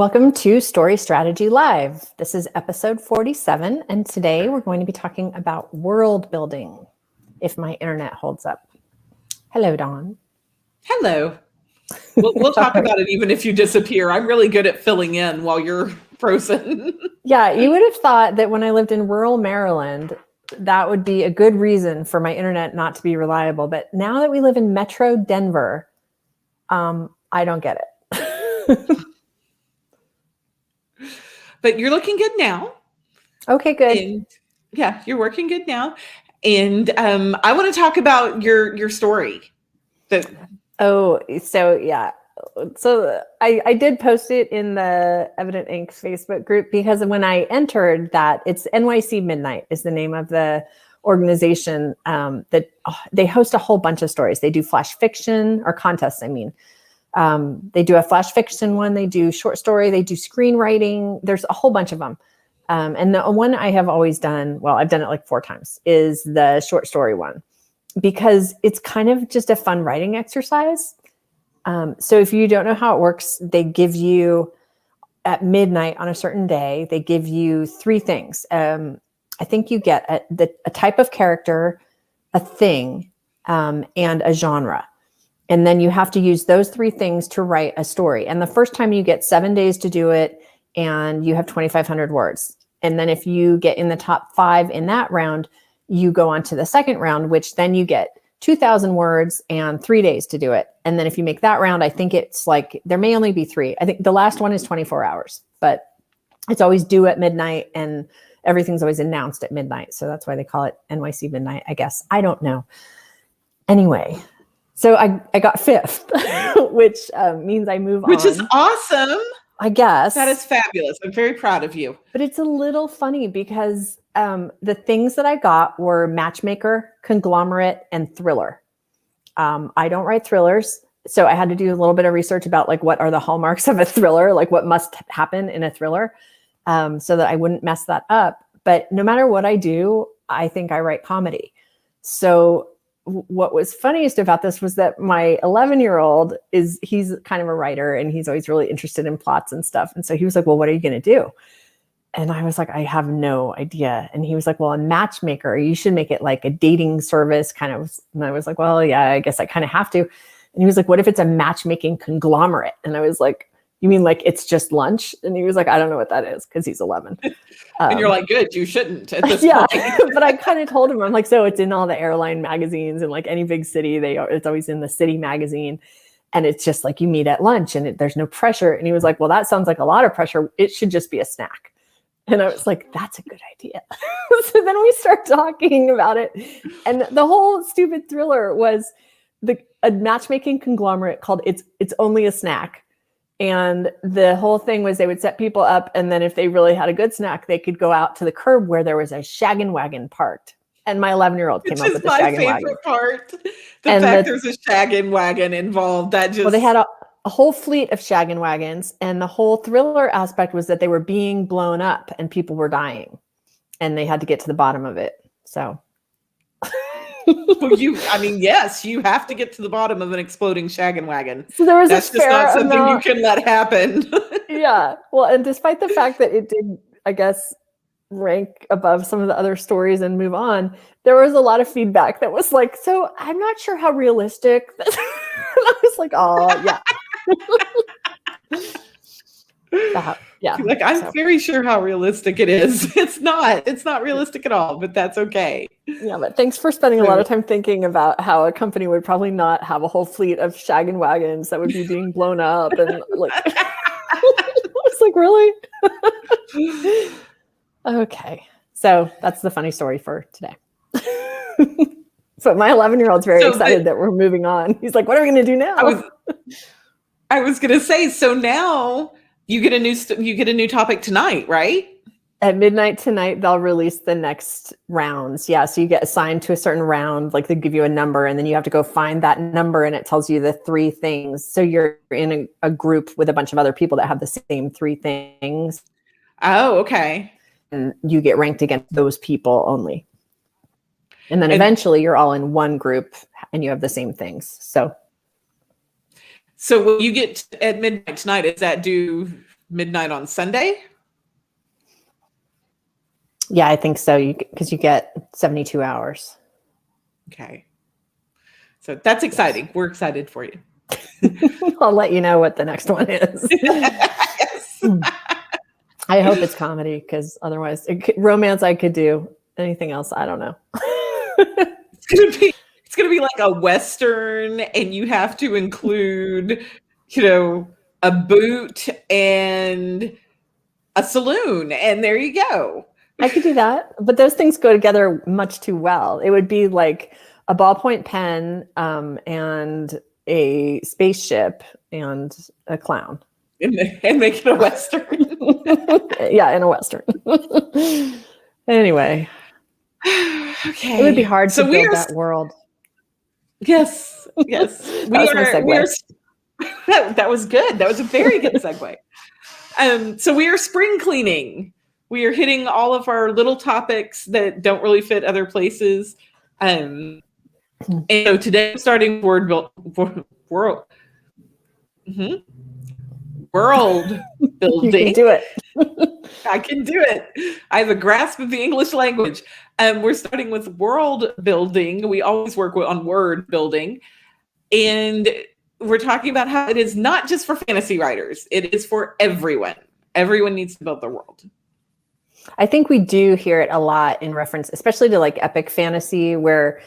Welcome to Story Strategy Live. This is episode 47, and today we're going to be talking about world building, if my internet holds up. Hello, Dawn. Hello. We'll talk about it even if you disappear. I'm really good at filling in while you're frozen. Yeah, you would have thought that when I lived in rural Maryland, that would be a good reason for my internet not to be reliable. But now that we live in Metro Denver, I don't get it. But you're looking good now. Okay, good. And yeah, you're working good now. And I want to talk about your story. So I did post it in the Evident Inc. Facebook group because when I entered that, it's NYC Midnight is the name of the organization that they host a whole bunch of stories. They do flash fiction or contests, they do a flash fiction one, they do short story, they do screenwriting. There's a whole bunch of them. And the one I have always done, well, I've done it like 4 times, is the short story one, because it's kind of just a fun writing exercise. So if you don't know how it works, they give you at midnight on a certain day, they give you 3 things. I think you get a type of character, a thing, and a genre. And then you have to use those 3 things to write a story. And the first time you get 7 days to do it, and you have 2,500 words. And then if you get in the top 5 in that round, you go on to the second round, which then you get 2,000 words and 3 days to do it. And then if you make that round, I think it's like, there may only be 3. I think the last one is 24 hours, but it's always due at midnight and everything's always announced at midnight. So that's why they call it NYC Midnight, I guess. I don't know. Anyway, so I got 5th, which means I move on. Which is awesome. I guess. That is fabulous. I'm very proud of you. But it's a little funny because the things that I got were matchmaker, conglomerate, and thriller. I don't write thrillers. So I had to do a little bit of research about like what are the hallmarks of a thriller, like what must happen in a thriller, so that I wouldn't mess that up. But no matter what I do, I think I write comedy. So what was funniest about this was that my 11-year-old he's kind of a writer and he's always really interested in plots and stuff. And so he was like, well, what are you going to do? And I was like, I have no idea. And he was like, well, a matchmaker, you should make it like a dating service kind of. And I was like, well, yeah, I guess I kind of have to. And he was like, what if it's a matchmaking conglomerate? And I was like, you mean like it's just lunch? And he was like, I don't know what that is, because he's 11. And you're like, good, you shouldn't at this yeah. point. But I kind of told him, I'm like, so it's in all the airline magazines and like any big city, it's always in the city magazine. And it's just like you meet at lunch and there's no pressure. And he was like, well, that sounds like a lot of pressure. It should just be a snack. And I was like, that's a good idea. So then we start talking about it. And the whole stupid thriller was a matchmaking conglomerate called It's Only a Snack. And the whole thing was they would set people up. And then if they really had a good snack, they could go out to the curb where there was a shaggin' wagon parked. And my 11-year-old came up with the shaggin' wagon. Which is my favorite part. The fact there's a shaggin' wagon involved. Well, they had a whole fleet of shaggin' wagons. And the whole thriller aspect was that they were being blown up and people were dying. And they had to get to the bottom of it. So... Well, yes, you have to get to the bottom of an exploding shaggin' wagon. So there was That's just not something you can let happen. Yeah. Well, and despite the fact that it did, I guess, rank above some of the other stories and move on, there was a lot of feedback that was like, so I'm not sure how realistic. And I was like, oh, yeah. Yeah. Like, I'm very sure how realistic it is. It's not realistic at all, but that's okay. Yeah, but thanks for spending a lot of time thinking about how a company would probably not have a whole fleet of shaggin' wagons that would be being blown up. And like, I was like, really? Okay. So that's the funny story for today. So my 11-year-old's very excited that we're moving on. He's like, what are we going to do now? I was going to say, so now you get a new topic tonight, right? At midnight tonight, they'll release the next rounds. Yeah, so you get assigned to a certain round, like they give you a number, and then you have to go find that number, and it tells you the 3 things. So you're in a group with a bunch of other people that have the same 3 things. Oh, okay. And you get ranked against those people only. And then eventually you're all in one group, and you have the same things. So when you get at midnight tonight, is that due midnight on Sunday. Yeah, I think so. Because you get 72 hours. Okay. So that's exciting. We're excited for you. I'll let you know what the next one is. Yes. I hope it's comedy, because otherwise, romance I could do. Anything else, I don't know. It's gonna be like a Western, and you have to include, a boot and a saloon, and there you go. I could do that, but those things go together much too well. It would be like a ballpoint pen, and a spaceship and a clown. And make it a Western. Yeah, in a Western. Anyway. Okay. It would be hard to build that world. Yes. Yes. That was good. That was a very good segue. So we are spring cleaning. We are hitting all of our little topics that don't really fit other places. And so today I'm starting world building. You can do it. I can do it. I have a grasp of the English language. We're starting with world building. We always work on word building. And we're talking about how it is not just for fantasy writers. It is for everyone. Everyone needs to build their world. I think we do hear it a lot in reference, especially to like epic fantasy, where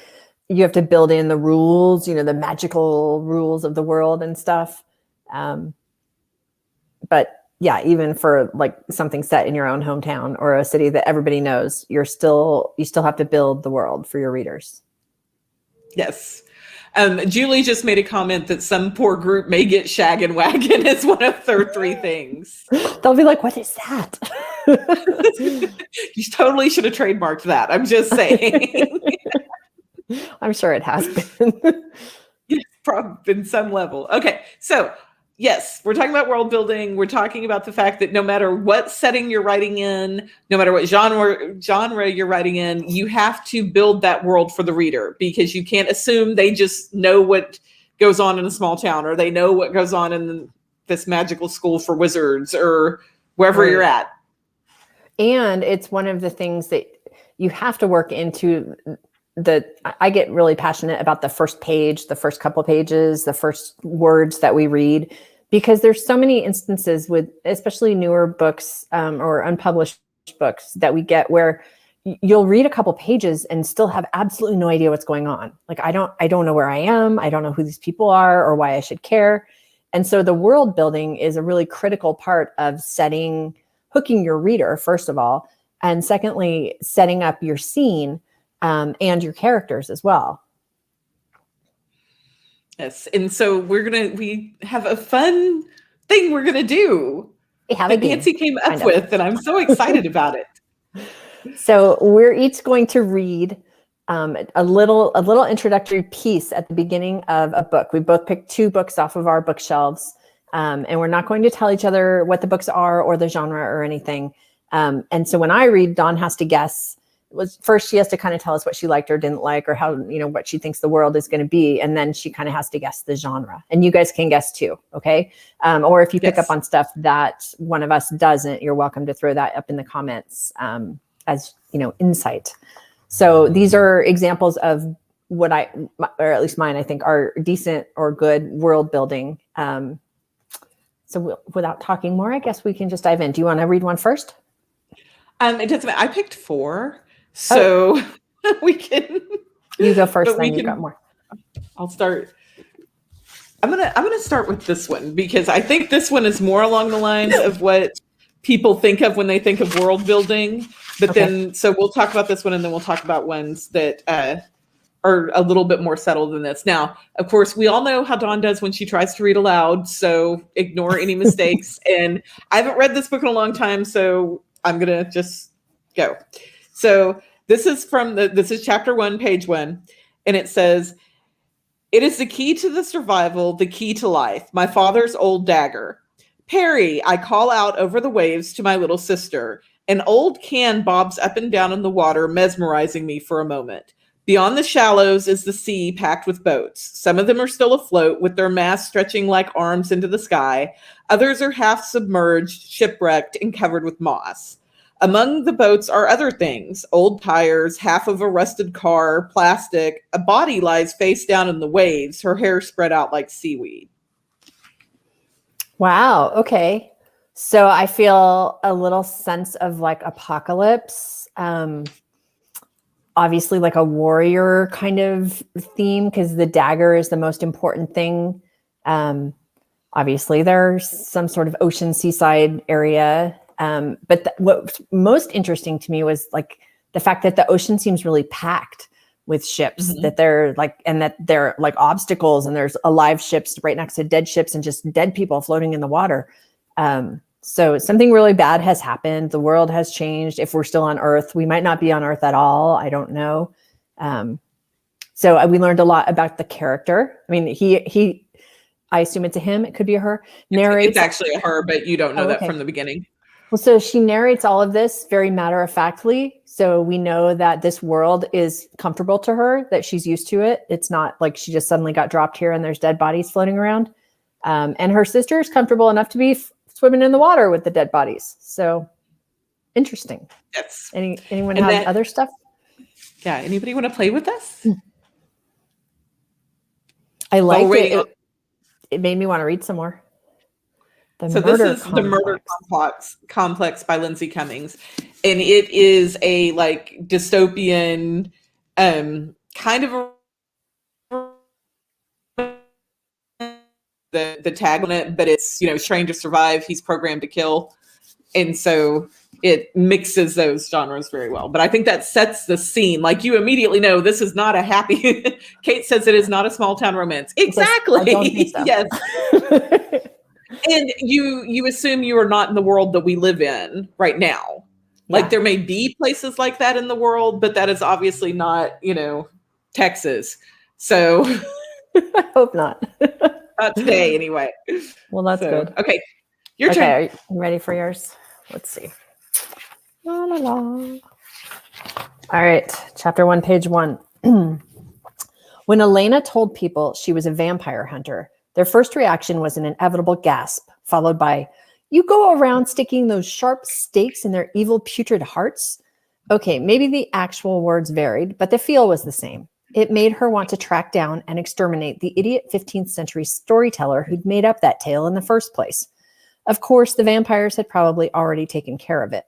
you have to build in the rules, the magical rules of the world and stuff. But yeah, even for like something set in your own hometown or a city that everybody knows, you still have to build the world for your readers. Yes. Julie just made a comment that some poor group may get shag and wagon as one of their 3 things. They'll be like, what is that? You totally should have trademarked that. I'm just saying. I'm sure it has been. It's probably in some level. Okay. So yes, we're talking about world building. We're talking about the fact that no matter what setting you're writing in, no matter what genre you're writing in, you have to build that world for the reader, because you can't assume they just know what goes on in a small town, or they know what goes on in this magical school for wizards, or wherever you're at. And it's one of the things that you have to work into. I get really passionate about the first page, the first couple pages, the first words that we read, because there's so many instances with especially newer books, or unpublished books that we get where you'll read a couple pages and still have absolutely no idea what's going on. Like, I don't know where I am. I don't know who these people are or why I should care. And so the world building is a really critical part of hooking your reader, first of all, and secondly, setting up your scene, and your characters as well. Yes. And so we have a fun thing we're going to do that Nancy came up with, and I'm so excited about it. So we're each going to read a little introductory piece at the beginning of a book. We both picked 2 books off of our bookshelves, and we're not going to tell each other what the books are or the genre or anything. And so when I read, Dawn has to guess. First, she has to kind of tell us what she liked or didn't like, or how, what she thinks the world is going to be. And then she kind of has to guess the genre. And you guys can guess too. Okay. Or if you pick up on stuff that one of us doesn't, you're welcome to throw that up in the comments, as, insight. So these are examples of what or at least mine, I think, are decent or good world building. So without talking more, I guess we can just dive in. Do you want to read one first? It doesn't matter. I picked 4. So we can. You go first, then you've got more. I'll start. I'm gonna start with this one, because I think this one is more along the lines of what people think of when they think of world building. But then, so we'll talk about this one, and then we'll talk about ones that are a little bit more settled than this. Now, of course, we all know how Dawn does when she tries to read aloud, so ignore any mistakes. And I haven't read this book in a long time, so I'm gonna just go. So this is chapter 1, page 1, and it says, "It is the key to the survival, the key to life. My father's old dagger. Perry, I call out over the waves to my little sister. An old can bobs up and down in the water, mesmerizing me for a moment. Beyond the shallows is the sea packed with boats. Some of them are still afloat, with their masts stretching like arms into the sky. Others are half submerged, shipwrecked, and covered with moss. Among the boats are other things: old tires, half of a rusted car, plastic. A body lies face down in the waves, her hair spread out like seaweed. Wow. Okay. So I feel a little sense of like apocalypse. Obviously like a warrior kind of theme, because the dagger is the most important thing. Obviously there's some sort of ocean seaside area. But what's most interesting to me was like the fact that the ocean seems really packed with ships, that they're like, and that they're like obstacles, and there's alive ships right next to dead ships and just dead people floating in the water. So something really bad has happened. The world has changed. If we're still on Earth, we might not be on Earth at all. I don't know. So we learned a lot about the character. I mean, I assume it's a him. It could be a her. Narrates. It's actually a her, but you don't know that okay. from the beginning. Well, so she narrates all of this very matter-of-factly. So we know that this world is comfortable to her, that she's used to it. It's not like she just suddenly got dropped here and there's dead bodies floating around. And her sister is comfortable enough to be swimming in the water with the dead bodies. So interesting. Yes. Anyone have other stuff? Yeah. Anybody want to play with us? I liked it. It made me want to read some more. This is The Murder Complex by Lindsay Cummings. And it is a like dystopian kind of the tag on it, but it's, trained to survive, he's programmed to kill. And so it mixes those genres very well. But I think that sets the scene. Like, you immediately know this is not a happy Kate says it is not a small town romance. Exactly. I don't think so. Yes. And you assume you are not in the world that we live in right now. Yeah. Like, there may be places like that in the world, but that is obviously not, Texas. So I hope not. Not today, anyway. Well, that's good. Okay, your turn. Are you ready for yours? Let's see. La, la, la. All right, chapter 1, page 1. When Elena told people she was a vampire hunter, their first reaction was an inevitable gasp, followed by, "You go around sticking those sharp stakes in their evil, putrid hearts?" Okay, maybe the actual words varied, but the feel was the same. It made her want to track down and exterminate the idiot 15th century storyteller who'd made up that tale in the first place. Of course, the vampires had probably already taken care of it,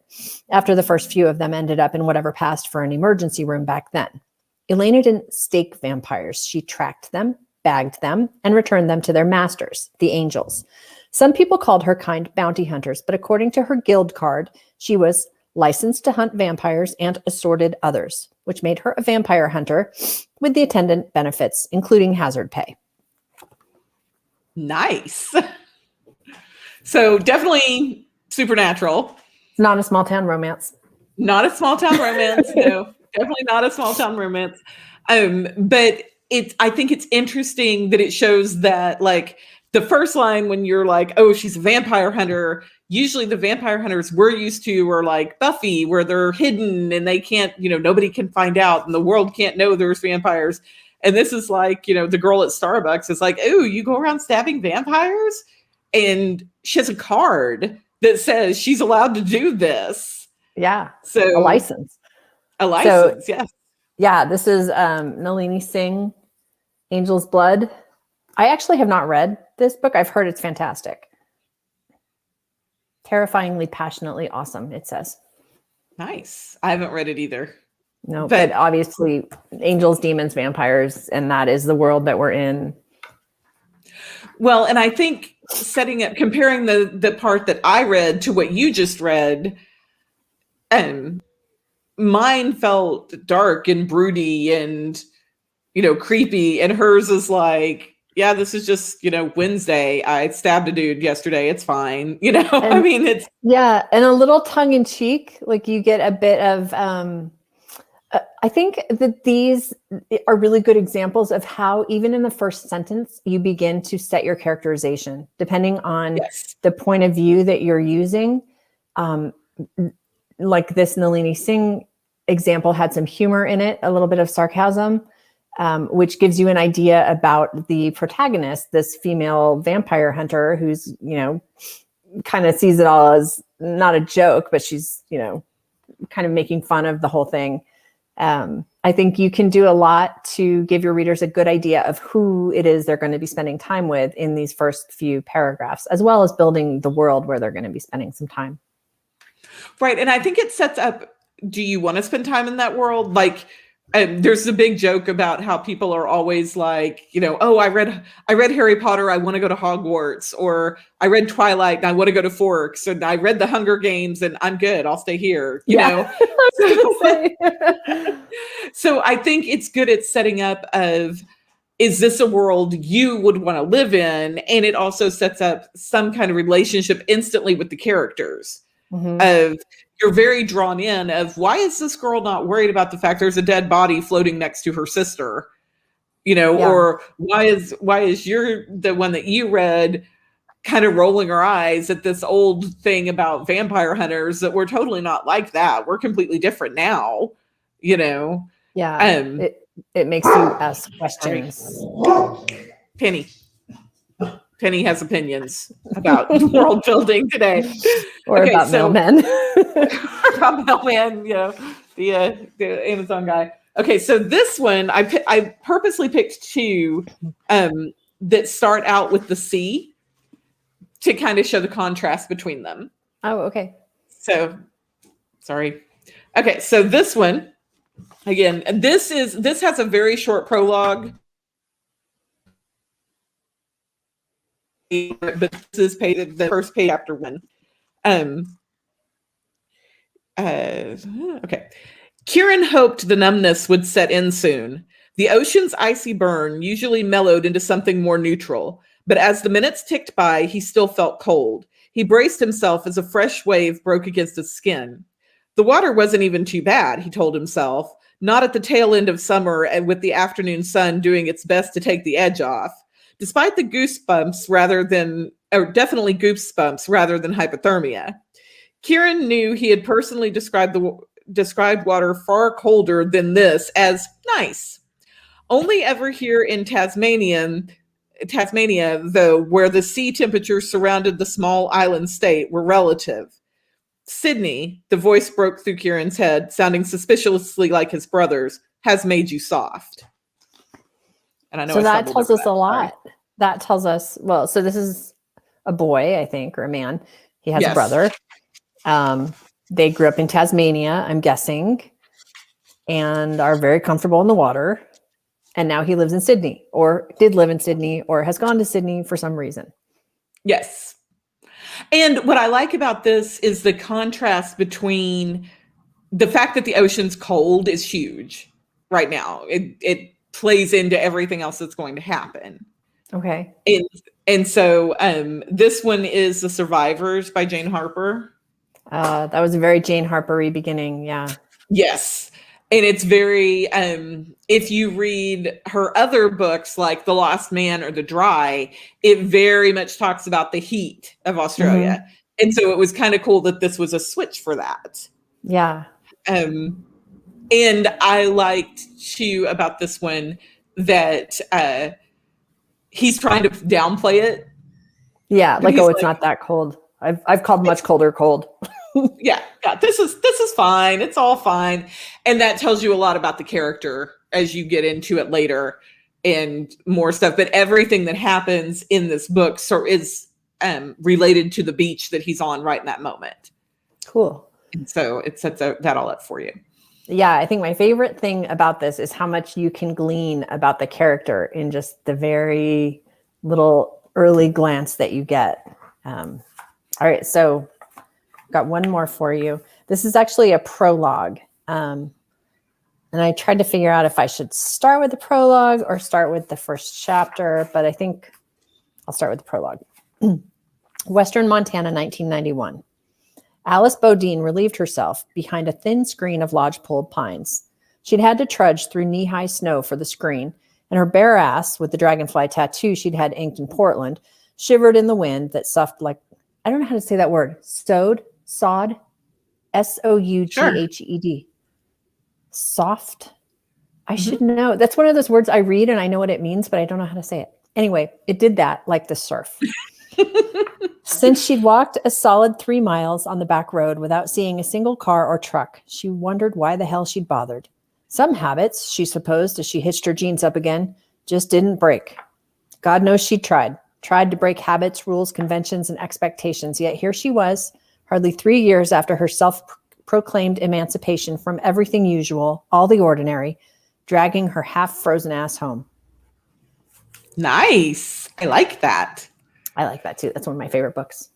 after the first few of them ended up in whatever passed for an emergency room back then. Elena didn't stake vampires. She tracked them, bagged them, and returned them to their masters, the angels. Some people called her kind bounty hunters, but according to her guild card, she was licensed to hunt vampires and assorted others, which made her a vampire hunter with the attendant benefits, including hazard pay. Nice. So definitely supernatural. Not a small town romance. Not a small town romance. No, definitely not a small town romance. But I think it's interesting that it shows that, like, the first line, when you're like, oh, she's a vampire hunter, usually the vampire hunters we're used to are like Buffy, where they're hidden and they can't, nobody can find out and the world can't know there's vampires. And this is like, the girl at Starbucks is like, oh, you go around stabbing vampires? And she has a card that says she's allowed to do this. Yeah. So a license. Yes. Yeah, this is Nalini Singh, Angel's Blood. I actually have not read this book. I've heard it's fantastic. Terrifyingly, passionately awesome, it says. Nice. I haven't read it either. No, but obviously angels, demons, vampires, and that is the world that we're in. Well, and I think comparing the part that I read to what you just read, mine felt dark and broody and, creepy, and hers is like, yeah, this is just, Wednesday. I stabbed a dude yesterday. It's fine. I mean, it's. Yeah. And a little tongue in cheek, like you get a bit of, I think that these are really good examples of how, even in the first sentence, you begin to set your characterization, depending on the point of view that you're using. Like this Nalini Singh example had some humor in it, a little bit of sarcasm, which gives you an idea about the protagonist, this female vampire hunter who's, kind of sees it all as not a joke, but she's, kind of making fun of the whole thing. I think you can do a lot to give your readers a good idea of who it is they're going to be spending time with in these first few paragraphs, as well as building the world where they're going to be spending some time. Right. And I think it sets up, do you want to spend time in that world? Like, there's a big joke about how people are always like, oh, I read Harry Potter, I want to go to Hogwarts, or I read Twilight and I want to go to Forks, and I read The Hunger Games and I'm good, I'll stay here. You know? So I think it's good at setting up of, is this a world you would want to live in? And it also sets up some kind of relationship instantly with the characters. Of, you're very drawn in of, why is this girl not worried about the fact there's a dead body floating next to her sister, or why is you're the one that you read kind of rolling her eyes at this old thing about vampire hunters that we're totally not like that. We're completely different now, Yeah. It makes you ask questions. Penny has opinions about world building today. Or about mailmen. About mailman, the Amazon guy. Okay, so this one, I purposely picked two that start out with the C to kind of show the contrast between them. Oh, okay. So, sorry. Okay, so this one, again, this has a very short prologue. But this is the first page, chapter 1. Okay. Kieran hoped the numbness would set in soon. The ocean's icy burn usually mellowed into something more neutral, but as the minutes ticked by, he still felt cold. He braced himself as a fresh wave broke against his skin. The water wasn't even too bad, he told himself, not at the tail end of summer and with the afternoon sun doing its best to take the edge off. Despite the definitely goosebumps rather than hypothermia. Kieran knew he had personally described water far colder than this as nice. Only ever here in Tasmania, though, where the sea temperatures surrounded the small island state were relative. Sydney, the voice broke through Kieran's head, sounding suspiciously like his brother's, has made you soft. And I know so that tells us a lot. Sorry. That tells us, so this is a boy, I think, or a man. He has a brother. They grew up in Tasmania, I'm guessing, and are very comfortable in the water. And now he lives in Sydney, or did live in Sydney, or has gone to Sydney for some reason. Yes. And what I like about this is the contrast between the fact that the ocean's cold is huge right now. It plays into everything else that's going to happen. Okay. And so this one is The Survivors by Jane Harper. That was a very Jane Harper-y beginning. Yeah. Yes. And it's very, if you read her other books like The Lost Man or The Dry, it very much talks about the heat of Australia. Mm-hmm. And so it was kind of cool that this was a switch for that. Yeah. And I liked too about this one that he's trying to downplay it. Yeah, like, it's not that cold. I've called much colder cold. Yeah, this is fine. It's all fine. And that tells you a lot about the character as you get into it later and more stuff. But everything that happens in this book is related to the beach that he's on right in that moment. Cool. And so it sets that all up for you. Yeah, I think my favorite thing about this is how much you can glean about the character in just the very little early glance that you get. All right, so got one more for you. This is actually a prologue. And I tried to figure out if I should start with the prologue or start with the first chapter, but I think I'll start with the prologue. Western Montana, 1991. Alice Bodine relieved herself behind a thin screen of lodgepole pines. She'd had to trudge through knee-high snow for the screen, and her bare ass, with the dragonfly tattoo she'd had inked in Portland, shivered in the wind that soughed like, I don't know how to say that word, sod, S-O-U-G-H-E-D. Soft. I should know. That's one of those words I read and I know what it means, but I don't know how to say it. Anyway, it did that like the surf. Since she'd walked a solid 3 miles on the back road without seeing a single car or truck, she wondered why the hell she'd bothered. Some habits, she supposed as she hitched her jeans up again, just didn't break. God knows she tried to break habits, rules, conventions, and expectations. Yet here she was, hardly 3 years after her self-proclaimed emancipation from everything usual, all the ordinary, dragging her half-frozen ass home. Nice. I like that. I like that too. That's one of my favorite books.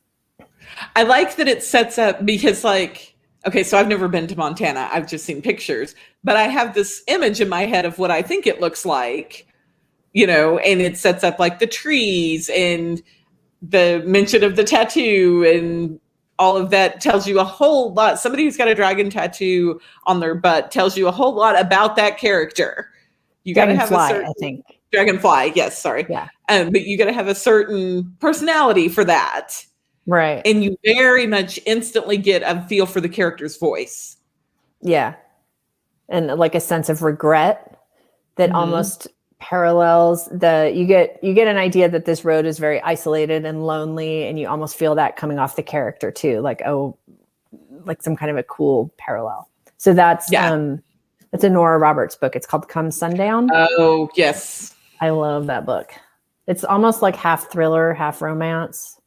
I like that it sets up because like, okay, so I've never been to Montana. I've just seen pictures, but I have this image in my head of what I think it looks like, you know, and it sets up like the trees and the mention of the tattoo and all of that tells you a whole lot. Somebody who's got a dragon tattoo on their butt tells you a whole lot about that character. You got to have a certain, I think. Dragonfly, yes, sorry. Yeah. But you got to have a certain personality for that. Right. And you very much instantly get a feel for the character's voice. Yeah. And like a sense of regret that almost parallels you get an idea that this road is very isolated and lonely, and you almost feel that coming off the character too, like some kind of a cool parallel. So that's it's a Nora Roberts book. It's called Come Sundown. Oh yes, I love that book. It's almost like half thriller, half romance,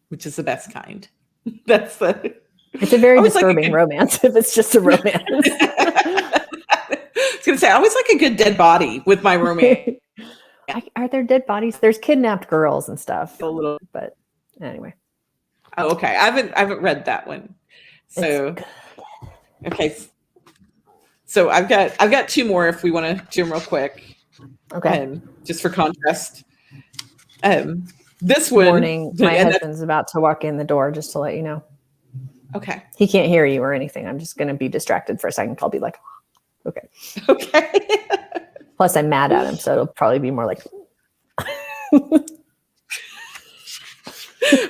which is the best kind. It's a very disturbing romance if it's just a romance. I was going to say, I always like a good dead body with my romance. Are there dead bodies? There's kidnapped girls and stuff. A little, but anyway. Oh, okay. I haven't read that one. So, okay. So I've got two more if we want to do them real quick. Okay. Just for contrast. This one. Warning, my husband's about to walk in the door, just to let you know. Okay. He can't hear you or anything. I'm just going to be distracted for a second. I'll be like, okay. Okay. Plus, I'm mad at him, so it'll probably be more like.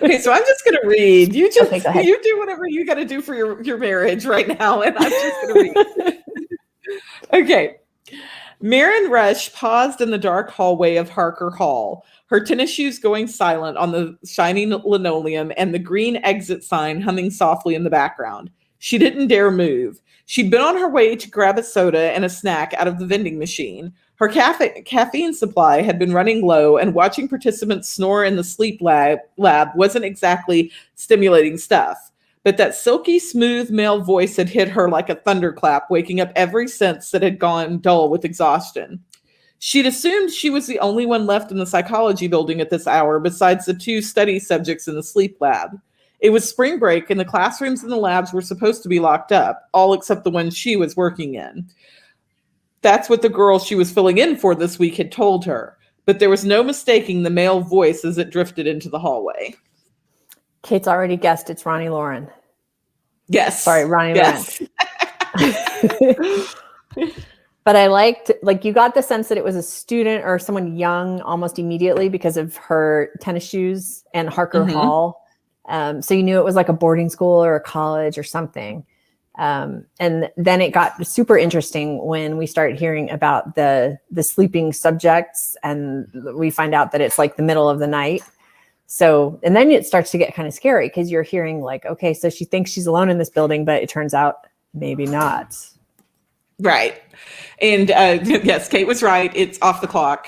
Okay, so I'm just going to read. You just okay, you do whatever you got to do for your marriage right now, and I'm just going to read. Okay. Marin Rush paused in the dark hallway of Harker Hall, her tennis shoes going silent on the shining linoleum and the green exit sign humming softly in the background. She didn't dare move. She'd been on her way to grab a soda and a snack out of the vending machine. Her caffeine supply had been running low, and watching participants snore in the sleep lab wasn't exactly stimulating stuff. But that silky smooth male voice had hit her like a thunderclap, waking up every sense that had gone dull with exhaustion. She'd assumed she was the only one left in the psychology building at this hour, besides the 2 study subjects in the sleep lab. It was spring break, and the classrooms and the labs were supposed to be locked up, all except the one she was working in. That's what the girl she was filling in for this week had told her. But there was no mistaking the male voice as it drifted into the hallway. Kate's already guessed it's Ronnie Lauren. Yes. Sorry, Ronnie yes. Lauren. But I liked, you got the sense that it was a student or someone young almost immediately because of her tennis shoes and Harker Hall. So you knew it was like a boarding school or a college or something. And then it got super interesting when we start hearing about the sleeping subjects, and we find out that it's like the middle of the night. So, and then it starts to get kind of scary because you're hearing like, okay, so she thinks she's alone in this building, but it turns out maybe not. Right. And yes, Kate was right. It's Off the Clock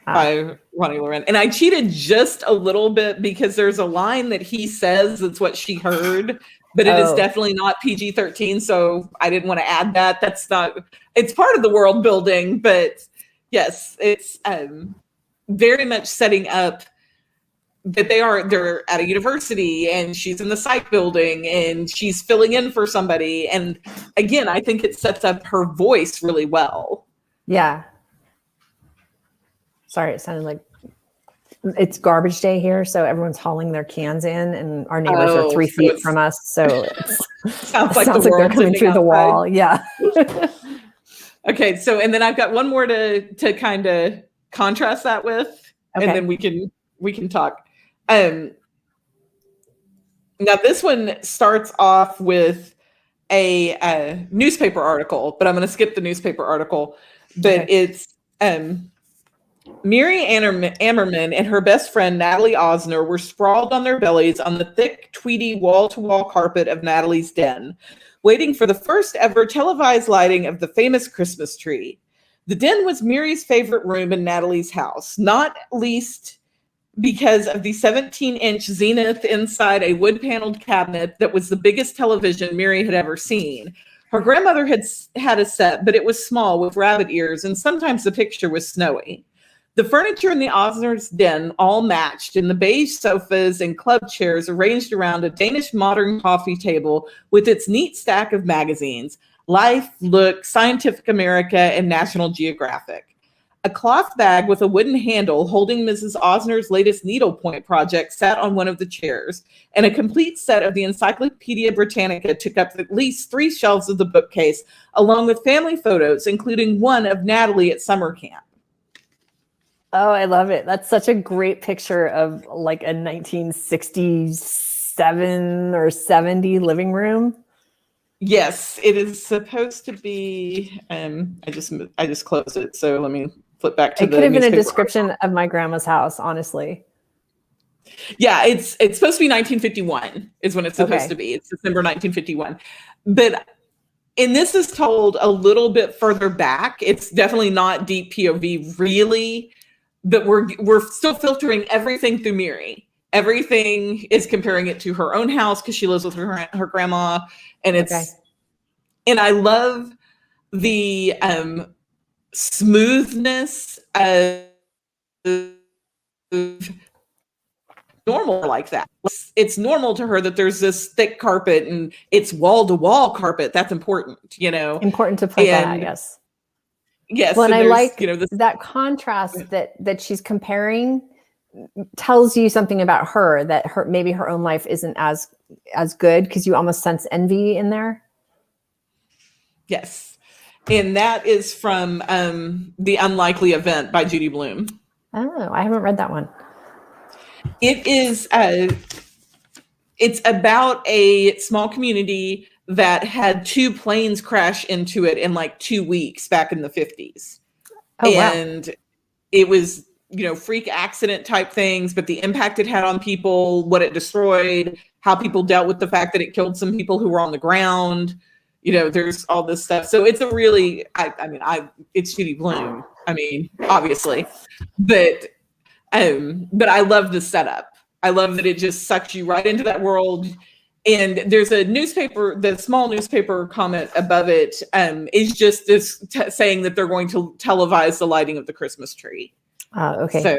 by Ronnie Lauren. And I cheated just a little bit because there's a line that he says that's what she heard, but it is definitely not PG-13. So I didn't want to add that. It's part of the world building, but yes, it's very much setting up that they're at a university and she's in the psych building and she's filling in for somebody. And again, I think it sets up her voice really well. Yeah. Sorry, it sounded like it's garbage day here, so everyone's hauling their cans in, and our neighbors are 3 feet from us. So it sounds like they're coming through the wall. Yeah. Okay, so and then I've got one more to kind of contrast that with, and then we can talk. Now this one starts off with a newspaper article, but I'm going to skip the newspaper article. But it's Mary Ammerman and her best friend Natalie Osner were sprawled on their bellies on the thick, tweedy wall-to-wall carpet of Natalie's den, waiting for the first ever televised lighting of the famous Christmas tree. The den was Mary's favorite room in Natalie's house, not least because of the 17-inch zenith inside a wood-paneled cabinet that was the biggest television Mary had ever seen. Her grandmother had a set, but it was small with rabbit ears, and sometimes the picture was snowy. The furniture in the Osner's den all matched in the beige sofas and club chairs arranged around a Danish modern coffee table with its neat stack of magazines, Life, Look, Scientific America, and National Geographic. A cloth bag with a wooden handle holding Mrs. Osner's latest needlepoint project sat on one of the chairs, and a complete set of the Encyclopedia Britannica took up at least 3 shelves of the bookcase, along with family photos, including one of Natalie at summer camp. Oh, I love it. That's such a great picture of like a 1967 or 70 living room. Yes, it is supposed to be. I just closed it, so let me flip back to it the. It could have been a description of my grandma's house, honestly. Yeah, it's supposed to be 1951 is when it's supposed to be. It's December 1951, but and this is told a little bit further back. It's definitely not deep POV, really. But we're still filtering everything through Mary. Everything is comparing it to her own house because she lives with her grandma, and it's and I love the smoothness of normal like that. It's normal to her that there's this thick carpet and it's wall-to-wall carpet. That's important, Important to point that out, yes. Yes, well, and I like that contrast that she's comparing tells you something about her, that maybe her own life isn't as good, because you almost sense envy in there. Yes, and that is from The Unlikely Event by Judy Blume. Oh, I haven't read that one. It is. It's about a small community that had 2 planes crash into it in like 2 weeks back in the 50s. Oh, and wow. It was, freak accident type things, but the impact it had on people, what it destroyed, how people dealt with the fact that it killed some people who were on the ground. There's all this stuff. So it's a really, it's Judy Blume. Obviously, but I love the setup. I love that it just sucks you right into that world. And there's a newspaper, the small newspaper comment above it is just this saying that they're going to televise the lighting of the Christmas tree. Okay. So,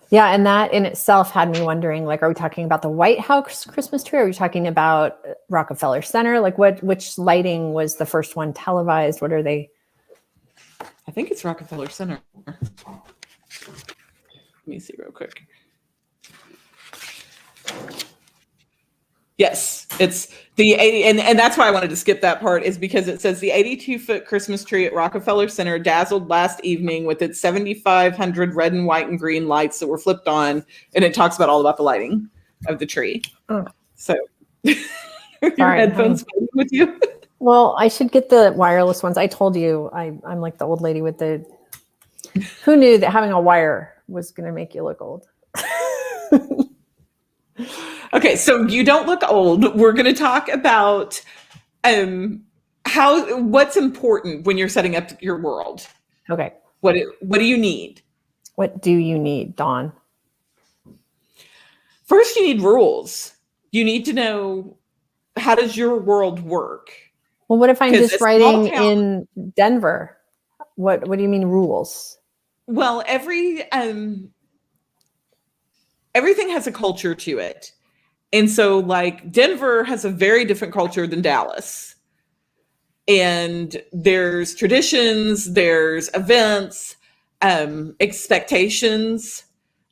yeah, and that in itself had me wondering, like, are we talking about the White House Christmas tree? Are we talking about Rockefeller Center? Like, which lighting was the first one televised? What are they? I think it's Rockefeller Center. Let me see real quick. Yes, it's the 80, and that's why I wanted to skip that part, is because it says the 82-foot Christmas tree at Rockefeller Center dazzled last evening with its 7,500 red and white and green lights that were flipped on, and it talks all about the lighting of the tree. Oh. So, your headphones with you? Well, I should get the wireless ones. I told you I'm like the old lady with the. Who knew that having a wire was going to make you look old? Okay, so you don't look old. We're going to talk about what's important when you're setting up your world. Okay. What do you need? What do you need, Dawn? First, you need rules. You need to know, how does your world work? Well, what if I'm just writing in Denver? What do you mean rules? Well, everything has a culture to it. And so, like, Denver has a very different culture than Dallas. And there's traditions, there's events, expectations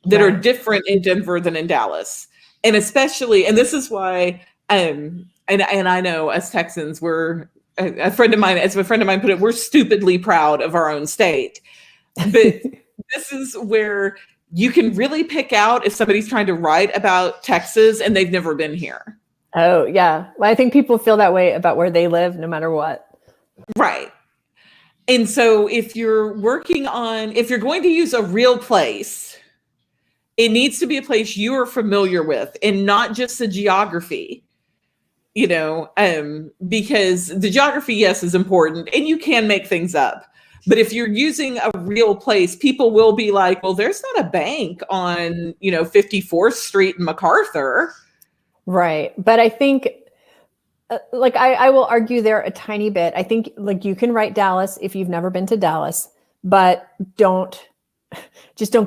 that are different in Denver than in Dallas. And especially, and this is why, and I know as Texans, a friend of mine put it, we're stupidly proud of our own state. But this is where you can really pick out if somebody's trying to write about Texas and they've never been here. Oh, yeah. Well, I think people feel that way about where they live, no matter what. Right. And so if you're going to use a real place, it needs to be a place you are familiar with and not just the geography, because the geography, yes, is important and you can make things up. But if you're using a real place, people will be like, well, there's not a bank on, 54th Street in MacArthur. Right. But I think, I will argue there a tiny bit. I think you can write Dallas if you've never been to Dallas, but don't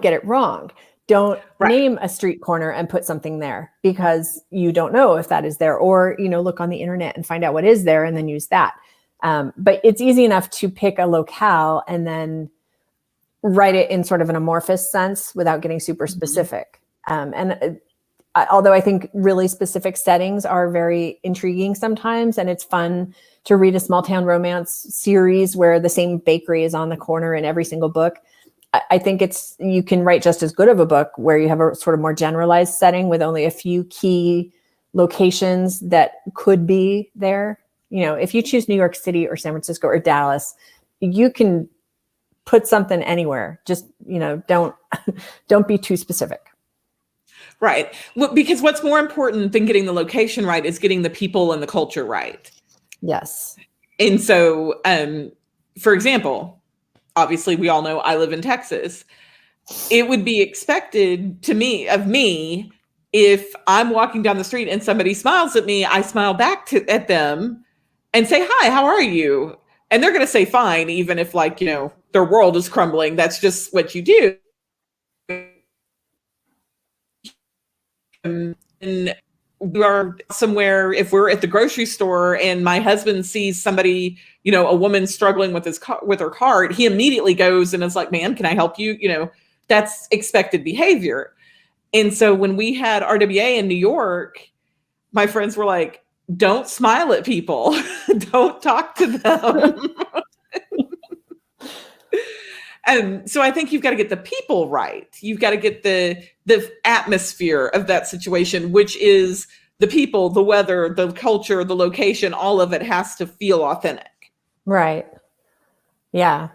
get it wrong. Don't name a street corner and put something there because you don't know if that is there, or, look on the internet and find out what is there and then use that. But it's easy enough to pick a locale and then write it in sort of an amorphous sense without getting super specific. Although I think really specific settings are very intriguing sometimes, and it's fun to read a small town romance series where the same bakery is on the corner in every single book. I think you can write just as good of a book where you have a sort of more generalized setting with only a few key locations that could be there. If you choose New York City or San Francisco or Dallas, you can put something anywhere. Just, don't be too specific. Right. Well, because what's more important than getting the location right is getting the people and the culture right. Yes. And so, for example, obviously we all know I live in Texas. It would be expected of me, if I'm walking down the street and somebody smiles at me, I smile back at them and say, hi, how are you? And they're going to say fine, even if their world is crumbling. That's just what you do. And we are somewhere, if we're at the grocery store and my husband sees somebody, a woman struggling with her cart, he immediately goes and is like, ma'am, can I help you? That's expected behavior. And so when we had RWA in New York, my friends were like, don't smile at people. Don't talk to them. And so I think you've got to get the people right. You've got to get the atmosphere of that situation, which is the people, the weather, the culture, the location, all of it has to feel authentic. Right. Yeah.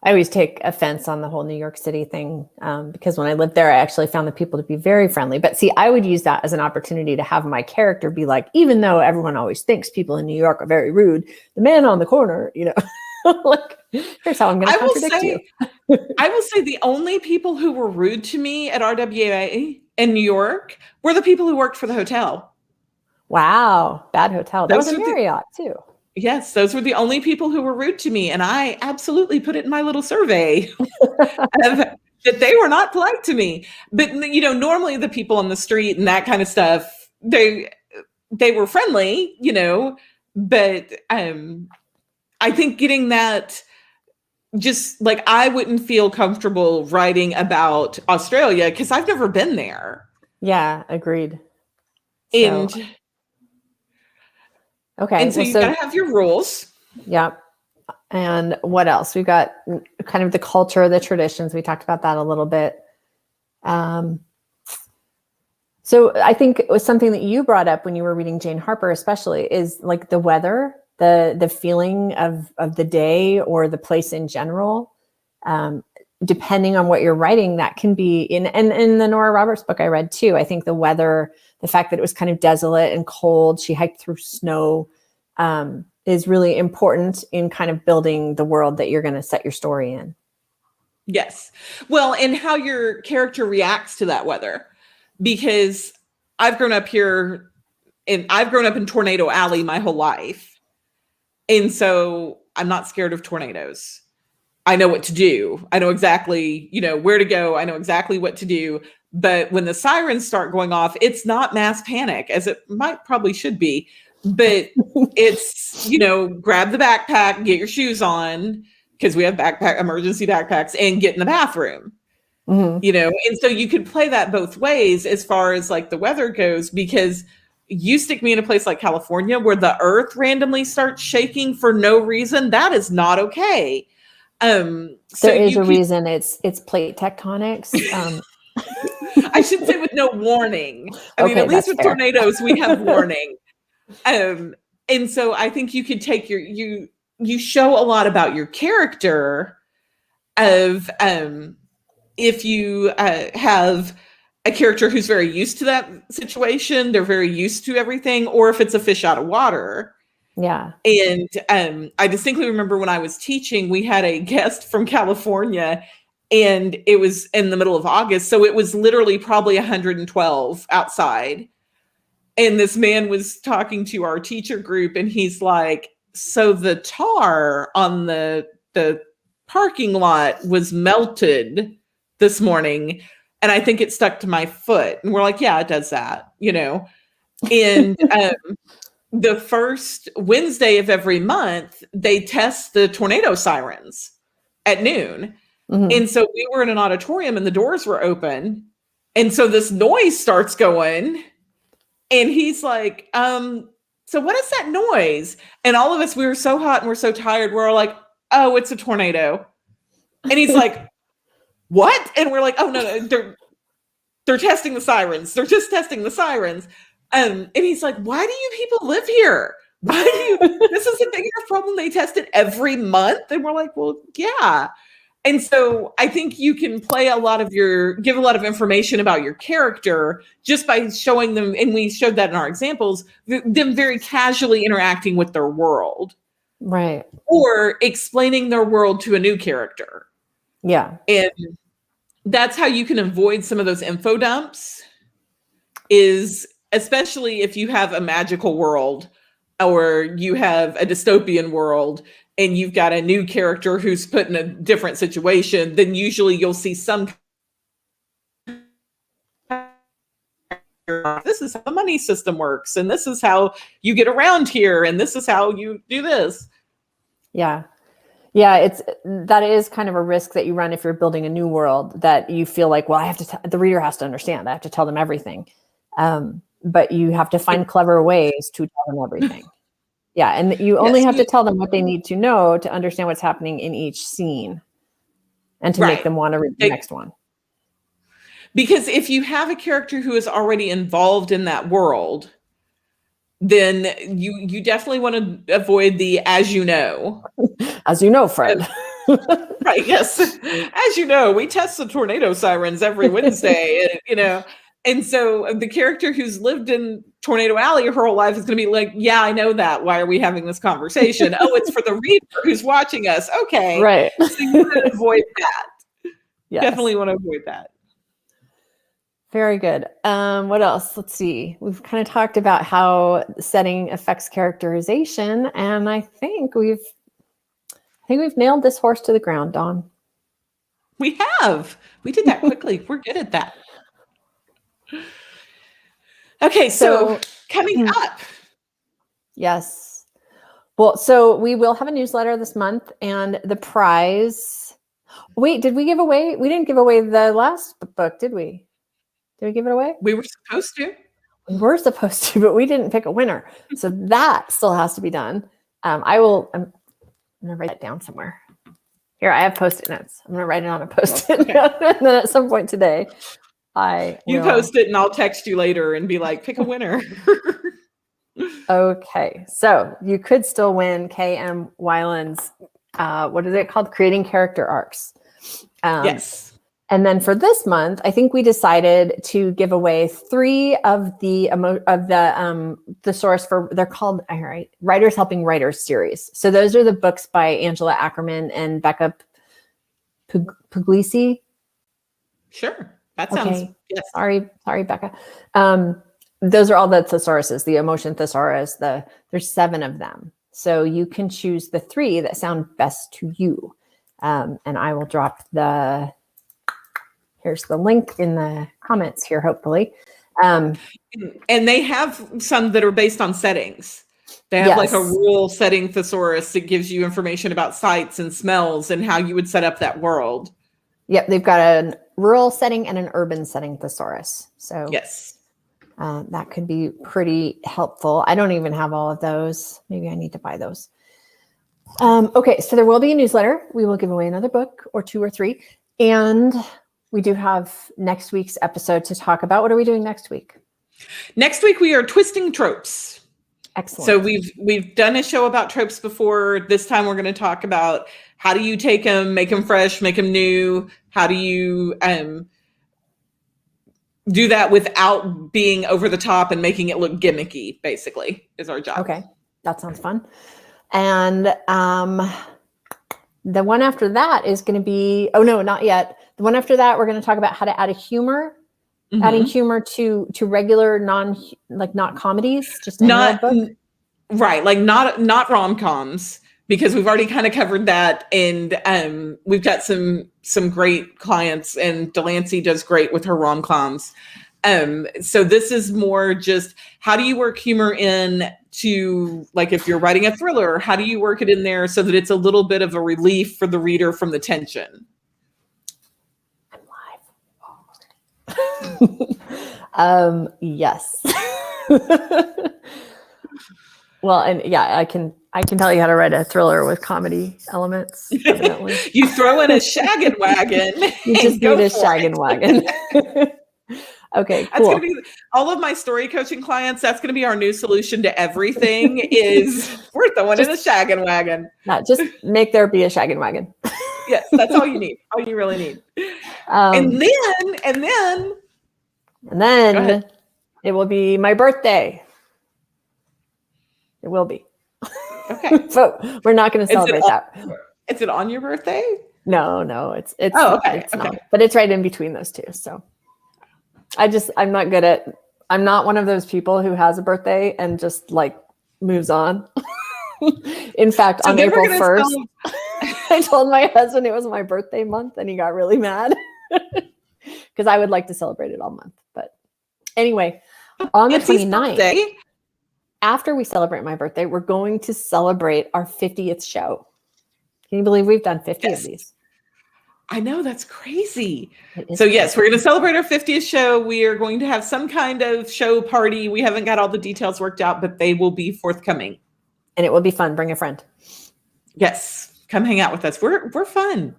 I always take offense on the whole New York City thing because when I lived there, I actually found the people to be very friendly. But see, I would use that as an opportunity to have my character be like, even though everyone always thinks people in New York are very rude, the man on the corner, like, here's how I'm going to contradict you. I will say the only people who were rude to me at RWA in New York were the people who worked for the hotel. Wow. Bad hotel. That was a Marriott too. Yes. Those were the only people who were rude to me. And I absolutely put it in my little survey that they were not polite to me. But, normally the people on the street and that kind of stuff, they were friendly, but I think getting that, just I wouldn't feel comfortable writing about Australia because I've never been there. Yeah, agreed. And okay. And so you've got to have your rules. Yep. And what else? We've got kind of the culture, the traditions. We talked about that a little bit. So I think it was something that you brought up when you were reading Jane Harper, especially, is the weather, the feeling of the day or the place in general. Depending on what you're writing, that can be in the Nora Roberts book I read too. I think the weather, the fact that it was kind of desolate and cold, she hiked through snow, is really important in kind of building the world that you're going to set your story in. Yes. Well, and how your character reacts to that weather, because I've grown up here and I've grown up in Tornado Alley my whole life. And so I'm not scared of tornadoes. I know what to do. I know exactly, where to go. I know exactly what to do. But when the sirens start going off, it's not mass panic, as it probably should be. But it's, grab the backpack, get your shoes on, because we have emergency backpacks, and get in the bathroom. Mm-hmm. And so you could play that both ways as far as the weather goes, because you stick me in a place like California where the earth randomly starts shaking for no reason. That is not okay. So there is a reason it's plate tectonics. I should say with no warning. I mean, Okay, at least that's with fair. tornadoes, we have warning. And so I think you could take you show a lot about your character of if you have a character who's very used to that situation, they're very used to everything, or if it's a fish out of water. Yeah. And I distinctly remember when I was teaching, we had a guest from California, and it was in the middle of August, so it was literally probably 112 outside. And this man was talking to our teacher group, and he's like, so the tar on the parking lot was melted this morning, and I think it stuck to my foot. And we're like, yeah, it does that, you know. And the first Wednesday of every month, they test the tornado sirens at noon. Mhm. And so we were in an auditorium and the doors were open. And so this noise starts going. And he's like, so what is that noise? And all of us, we were so hot and we're so tired. We're all like, oh, it's a tornado. And he's like, what? And we're like, oh, no, they're testing the sirens. They're just testing the sirens. And he's like, why do you people live here? Why do you, this is a big enough problem. They test it every month. And we're like, well, yeah. And so I think you can play give a lot of information about your character just by showing them, and we showed that in our examples, them very casually interacting with their world. Right. Or explaining their world to a new character. Yeah. And that's how you can avoid some of those info dumps, is especially if you have a magical world or you have a dystopian world and you've got a new character who's put in a different situation, then usually you'll see some, this is how the money system works, and this is how you get around here, and this is how you do this. Yeah. Yeah, that is kind of a risk that you run if you're building a new world, that you feel like, well, I have to, the reader has to understand. I have to tell them everything. But you have to find clever ways to tell them everything. Yeah, and you only have to tell them what they need to know to understand what's happening in each scene and to make them want to read the next one. Because if you have a character who is already involved in that world, then you definitely want to avoid the as you know. As you know, Fred. Right, yes. As you know, we test the tornado sirens every Wednesday, you know. And so the character who's lived in Tornado Alley her whole life is going to be like, yeah, I know that. Why are we having this conversation? Oh, it's for the reader who's watching us. Okay. Right. So you want to avoid that. Yes. Definitely want to avoid that. Very good. What else? Let's see. We've kind of talked about how setting affects characterization, and I think we've nailed this horse to the ground, Dawn. We have. We did that quickly. We're good at that. Okay, so coming up. Yes. Well, so we will have a newsletter this month, and the prize. Wait, did we give away? We didn't give away the last book, did we? Did we give it away? We were supposed to. We were supposed to, but we didn't pick a winner. So that still has to be done. I'm going to write it down somewhere. Here, I have Post-it notes. I'm going to write it on a Post-it note. And then at some point today, you post it and I'll text you later and be like, pick a winner. Okay. So you could still win KM Weiland's, what is it called? Creating Character Arcs. Yes. And then for this month, I think we decided to give away 3 of the source for, they're called Writers Helping Writers series. So those are the books by Angela Ackerman and Becca Puglisi. Sure. That sounds, okay. Yes. Sorry, Becca. Those are all the thesauruses, the emotion thesaurus, there's 7 of them. So you can choose the 3 that sound best to you. And I will drop here's the link in the comments here, hopefully. And they have some that are based on settings. They have like a rural setting thesaurus that gives you information about sights and smells and how you would set up that world. Yep, they've got a rural setting and an urban setting thesaurus. So yes, that could be pretty helpful. I don't even have all of those. Maybe I need to buy those. Okay, so there will be a newsletter. We will give away another book or 2 or 3. And we do have next week's episode to talk about. What are we doing next week? Next week we are twisting tropes. Excellent. So we've done a show about tropes before. This time we're going to talk about how do you take them, make them fresh, make them new. How do you do that without being over the top and making it look gimmicky, basically, is our job. Okay, that sounds fun. And the one after that is going to be, oh no, not yet. The one after that, we're going to talk about how to add adding humor to regular not comedies, just not book. Right, like not rom-coms, because we've already kind of covered that, and we've got some great clients, and Delancey does great with her rom-coms. So this is more just how do you work humor in to, like, if you're writing a thriller, how do you work it in there so that it's a little bit of a relief for the reader from the tension? I'm live. Yes. Well, and yeah, I can tell you how to write a thriller with comedy elements. Definitely. You throw in a shaggin' wagon. You just need a shaggin' wagon. Okay, cool. That's gonna be all of my story coaching clients. That's going to be our new solution to everything. Is we're throwing in a shaggin' wagon. Not just make there be a shaggin' wagon. Yes, that's all you need. All you really need. And then it will be my birthday. It will be. Okay. So we're not going to celebrate that. Is it on your birthday? No, it's oh, okay. It's not. But it's right in between those two. So I'm not one of those people who has a birthday and just like moves on. In fact, on April 1st, I told my husband it was my birthday month and he got really mad because I would like to celebrate it all month. But anyway, on the 29th, after we celebrate my birthday, we're going to celebrate our 50th show. Can you believe we've done 50 of these? I know, that's crazy. So yes, we're going to celebrate our 50th show. We are going to have some kind of show party. We haven't got all the details worked out, but they will be forthcoming. And it will be fun. Bring a friend. Yes. Come hang out with us. We're fun.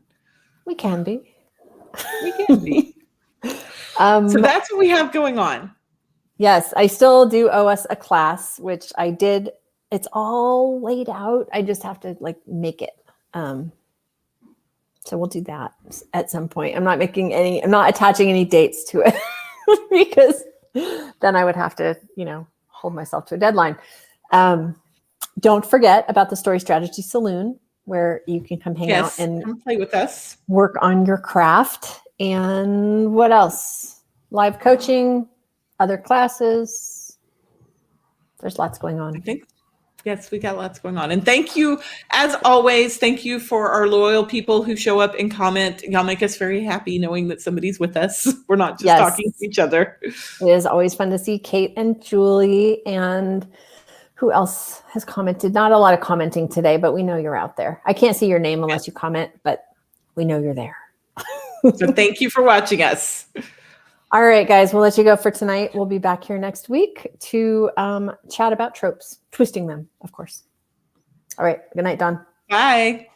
We can be. We can be. So that's what we have going on. Yes, I still do owe us a class, which I did. It's all laid out. I just have to make it. So we'll do that at some point. I'm not attaching any dates to it because then I would have to, hold myself to a deadline. Don't forget about the Story Strategy Saloon, where you can come hang out and come play with us, work on your craft. And what else? Live coaching, other classes. There's lots going on. I think. Yes, we got lots going on. And thank you, as always, thank you for our loyal people who show up and comment. Y'all make us very happy knowing that somebody's with us. We're not just talking to each other. It is always fun to see Kate and Julie, and who else has commented? Not a lot of commenting today, but we know you're out there. I can't see your name unless you comment, but we know you're there. So thank you for watching us. All right, guys, we'll let you go for tonight. We'll be back here next week to chat about tropes, twisting them, of course. All right. Good night, Dawn. Bye.